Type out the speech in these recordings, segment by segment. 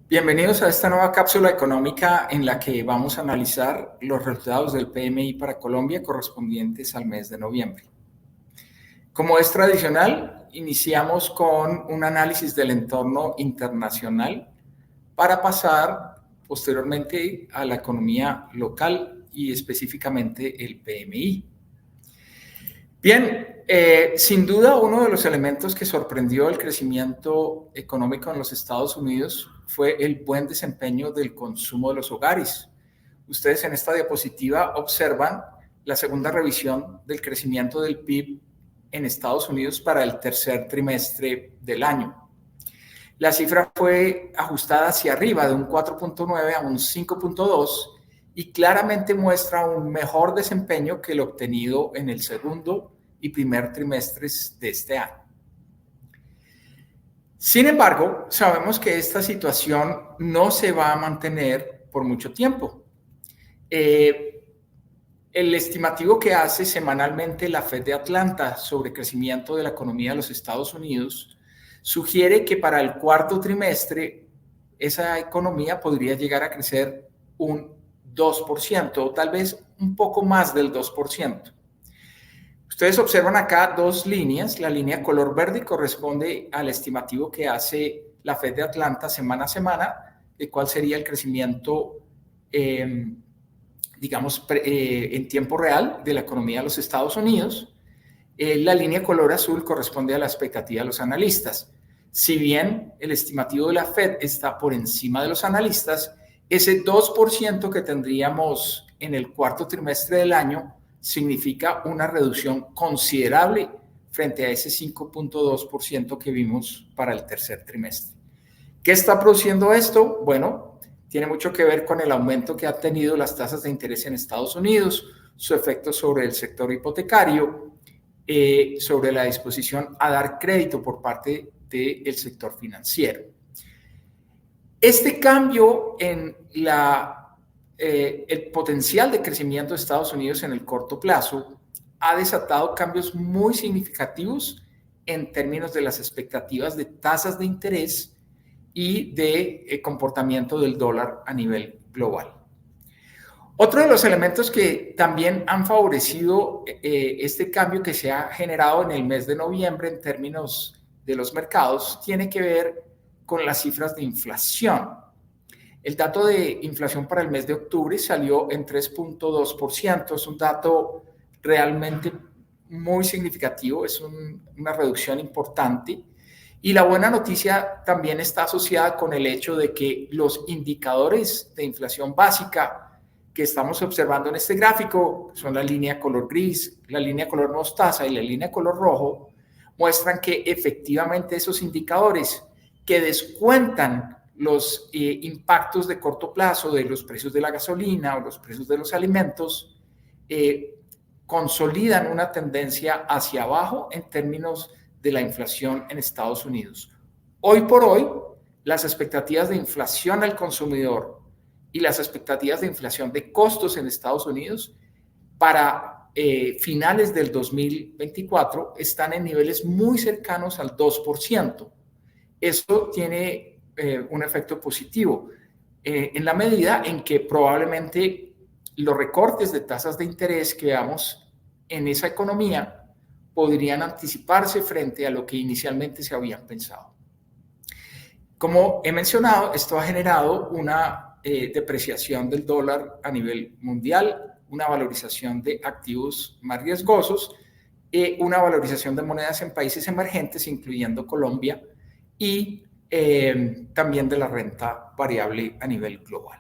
Bienvenidos a esta nueva cápsula económica en la que vamos a analizar los resultados del PMI para Colombia correspondientes al mes de noviembre. Como es tradicional, iniciamos con un análisis del entorno internacional para pasar posteriormente a la economía local y específicamente el PMI. Bien, sin duda uno de los elementos que sorprendió el crecimiento económico en los Estados Unidos fue el buen desempeño del consumo de los hogares. Ustedes en esta diapositiva observan la segunda revisión del crecimiento del PIB en Estados Unidos para el tercer trimestre del año. La cifra fue ajustada hacia arriba de un 4.9 a un 5.2 y claramente muestra un mejor desempeño que el obtenido en el segundo y primer trimestres de este año. Sin embargo, sabemos que esta situación no se va a mantener por mucho tiempo. El estimativo que hace semanalmente la Fed de Atlanta sobre crecimiento de la economía de los Estados Unidos sugiere que para el cuarto trimestre esa economía podría llegar a crecer un 2% o tal vez un poco más del 2%. Ustedes observan acá dos líneas. La línea color verde corresponde al estimativo que hace la Fed de Atlanta semana a semana, de cuál sería el crecimiento, en tiempo real de la economía de los Estados Unidos. La línea color azul corresponde a la expectativa de los analistas. Si bien el estimativo de la Fed está por encima de los analistas, ese 2% que tendríamos en el cuarto trimestre del año significa una reducción considerable frente a ese 5.2% que vimos para el tercer trimestre. ¿Qué está produciendo esto? Bueno, tiene mucho que ver con el aumento que han tenido las tasas de interés en Estados Unidos, su efecto sobre el sector hipotecario, sobre la disposición a dar crédito por parte del sector financiero. Este cambio en el potencial de crecimiento de Estados Unidos en el corto plazo ha desatado cambios muy significativos en términos de las expectativas de tasas de interés y de comportamiento del dólar a nivel global. Otro de los elementos que también han favorecido este cambio que se ha generado en el mes de noviembre en términos de los mercados tiene que ver con las cifras de inflación. El dato de inflación para el mes de octubre salió en 3.2%. Es un dato realmente muy significativo, es una reducción importante. Y la buena noticia también está asociada con el hecho de que los indicadores de inflación básica que estamos observando en este gráfico, son la línea color gris, la línea color mostaza y la línea color rojo, muestran que efectivamente esos indicadores que descuentan los impactos de corto plazo de los precios de la gasolina o los precios de los alimentos consolidan una tendencia hacia abajo en términos de la inflación en Estados Unidos. Hoy por hoy, las expectativas de inflación al consumidor y las expectativas de inflación de costos en Estados Unidos para finales del 2024 están en niveles muy cercanos al 2%. Eso tiene un efecto positivo en la medida en que probablemente los recortes de tasas de interés que veamos en esa economía podrían anticiparse frente a lo que inicialmente se habían pensado. Como he mencionado, esto ha generado una depreciación del dólar a nivel mundial, una valorización de activos más riesgosos, una valorización de monedas en países emergentes, incluyendo Colombia, y también de la renta variable a nivel global.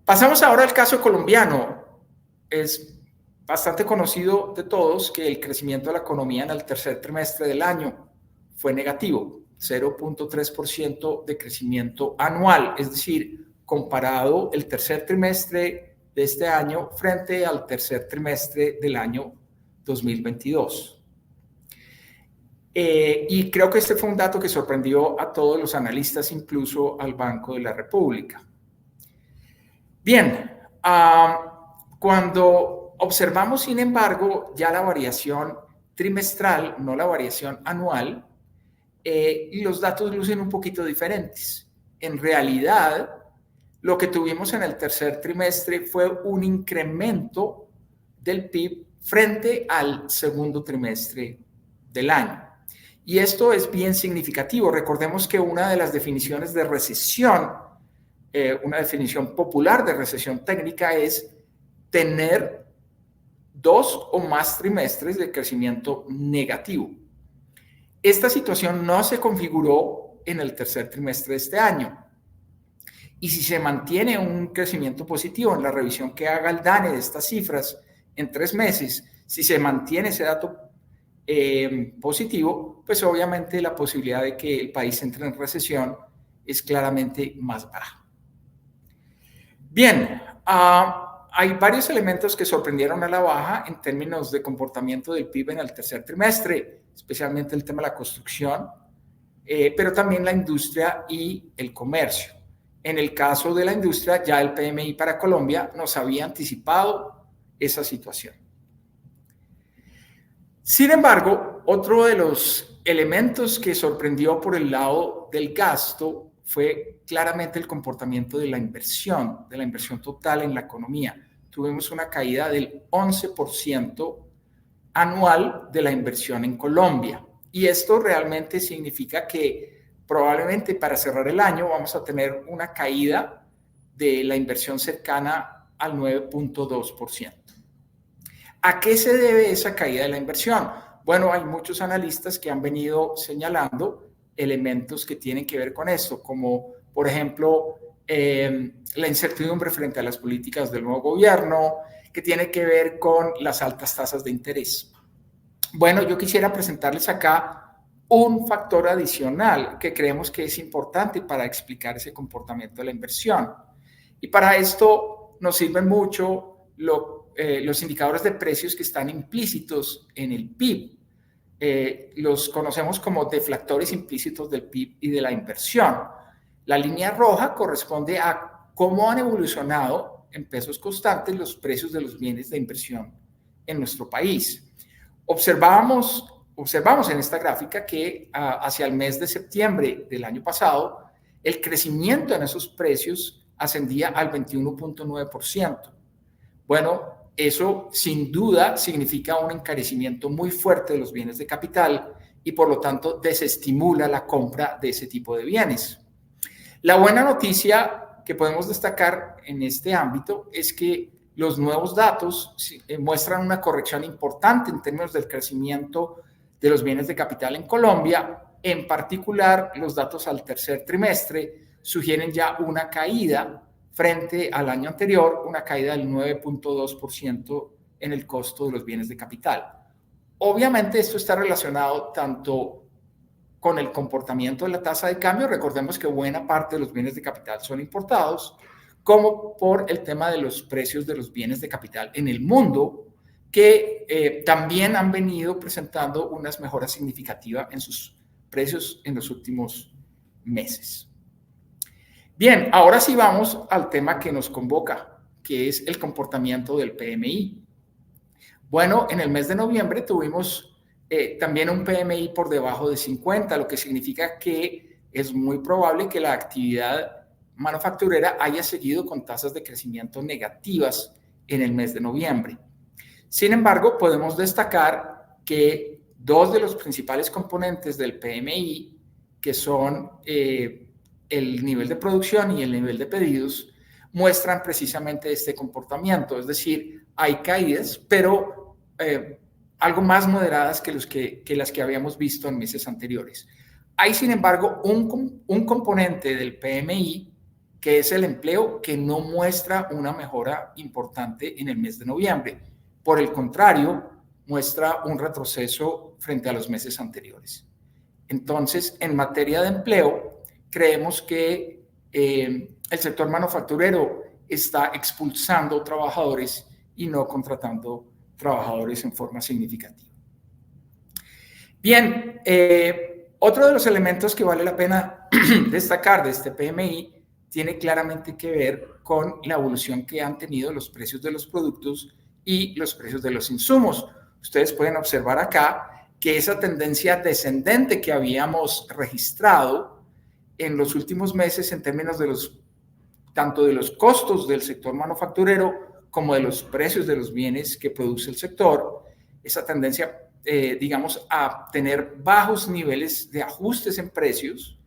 Pasamos ahora al caso colombiano. Es bastante conocido de todos que el crecimiento de la economía en el tercer trimestre del año fue negativo, 0.3% de crecimiento anual, es decir, comparado el tercer trimestre de este año frente al tercer trimestre del año 2022. Y creo que este fue un dato que sorprendió a todos los analistas, incluso al Banco de la República. Bien, cuando observamos, sin embargo, ya la variación trimestral, no la variación anual, los datos lucen un poquito diferentes. en realidad, lo que tuvimos en el tercer trimestre fue un incremento del PIB frente al segundo trimestre del año. Y esto es bien significativo. Recordemos que una de las definiciones de recesión, una definición popular de recesión técnica, es tener 2 o más trimestres de crecimiento negativo. Esta situación no se configuró en el tercer trimestre de este año. Y si se mantiene un crecimiento positivo en la revisión que haga el DANE de estas cifras en 3 meses, si se mantiene ese dato positivo, pues obviamente la posibilidad de que el país entre en recesión es claramente más baja. Bien, hay varios elementos que sorprendieron a la baja en términos de comportamiento del PIB en el tercer trimestre, especialmente el tema de la construcción, pero también la industria y el comercio. En el caso de la industria, ya el PMI para Colombia nos había anticipado esa situación. Sin embargo, otro de los elementos que sorprendió por el lado del gasto fue claramente el comportamiento de la inversión total en la economía. Tuvimos una caída del 11% anual de la inversión en Colombia. Y esto realmente significa que probablemente para cerrar el año vamos a tener una caída de la inversión cercana al 9.2%. ¿A qué se debe esa caída de la inversión? Bueno, hay muchos analistas que han venido señalando elementos que tienen que ver con esto, como por ejemplo la incertidumbre frente a las políticas del nuevo gobierno, que tiene que ver con las altas tasas de interés. Bueno, yo quisiera presentarles acá un factor adicional que creemos que es importante para explicar ese comportamiento de la inversión. Y para esto nos sirven mucho los indicadores de precios que están implícitos en el PIB. Los conocemos como deflactores implícitos del PIB y de la inversión. La línea roja corresponde a cómo han evolucionado en pesos constantes los precios de los bienes de inversión en nuestro país. Observamos en esta gráfica que hacia el mes de septiembre del año pasado, el crecimiento en esos precios ascendía al 21.9%. Bueno, eso sin duda significa un encarecimiento muy fuerte de los bienes de capital y por lo tanto desestimula la compra de ese tipo de bienes. La buena noticia que podemos destacar en este ámbito es que los nuevos datos muestran una corrección importante en términos del crecimiento de los bienes de capital en Colombia. En particular, los datos al tercer trimestre sugieren ya una caída frente al año anterior, una caída del 9.2% en el costo de los bienes de capital. Obviamente esto está relacionado tanto con el comportamiento de la tasa de cambio, recordemos que buena parte de los bienes de capital son importados, como por el tema de los precios de los bienes de capital en el mundo, que también han venido presentando unas mejoras significativas en sus precios en los últimos meses. Bien, ahora sí vamos al tema que nos convoca, que es el comportamiento del PMI. Bueno, en el mes de noviembre tuvimos también un PMI por debajo de 50, lo que significa que es muy probable que la actividad manufacturera haya seguido con tasas de crecimiento negativas en el mes de noviembre. Sin embargo, podemos destacar que dos de los principales componentes del PMI, que son el nivel de producción y el nivel de pedidos, muestran precisamente este comportamiento. Es decir, hay caídas, pero algo más moderadas que las que habíamos visto en meses anteriores. Hay, sin embargo, un componente del PMI, que es el empleo, que no muestra una mejora importante en el mes de noviembre. Por el contrario, muestra un retroceso frente a los meses anteriores. Entonces, en materia de empleo, creemos que el sector manufacturero está expulsando trabajadores y no contratando trabajadores en forma significativa. Bien, otro de los elementos que vale la pena destacar de este PMI tiene claramente que ver con la evolución que han tenido los precios de los productos y los precios de los insumos. Ustedes pueden observar acá que esa tendencia descendente que habíamos registrado en los últimos meses en términos de tanto de los costos del sector manufacturero como de los precios de los bienes que produce el sector, esa tendencia, digamos, a tener bajos niveles de ajustes en precios,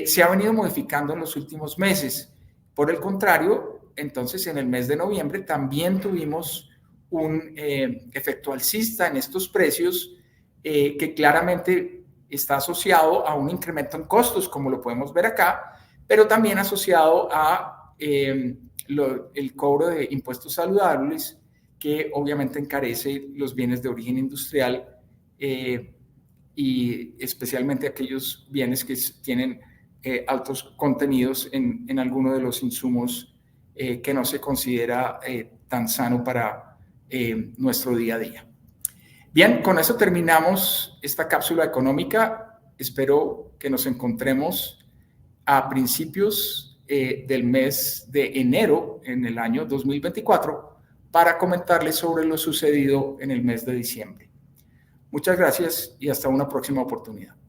se ha venido modificando en los últimos meses. Por el contrario, entonces en el mes de noviembre también tuvimos un efecto alcista en estos precios que claramente está asociado a un incremento en costos, como lo podemos ver acá, pero también asociado a el cobro de impuestos saludables, que obviamente encarece los bienes de origen industrial y especialmente aquellos bienes que tienen altos contenidos en alguno de los insumos que no se considera tan sano para nuestro día a día. Bien, con eso terminamos esta cápsula económica. Espero que nos encontremos a principios del mes de enero en el año 2024 para comentarles sobre lo sucedido en el mes de diciembre. Muchas gracias y hasta una próxima oportunidad.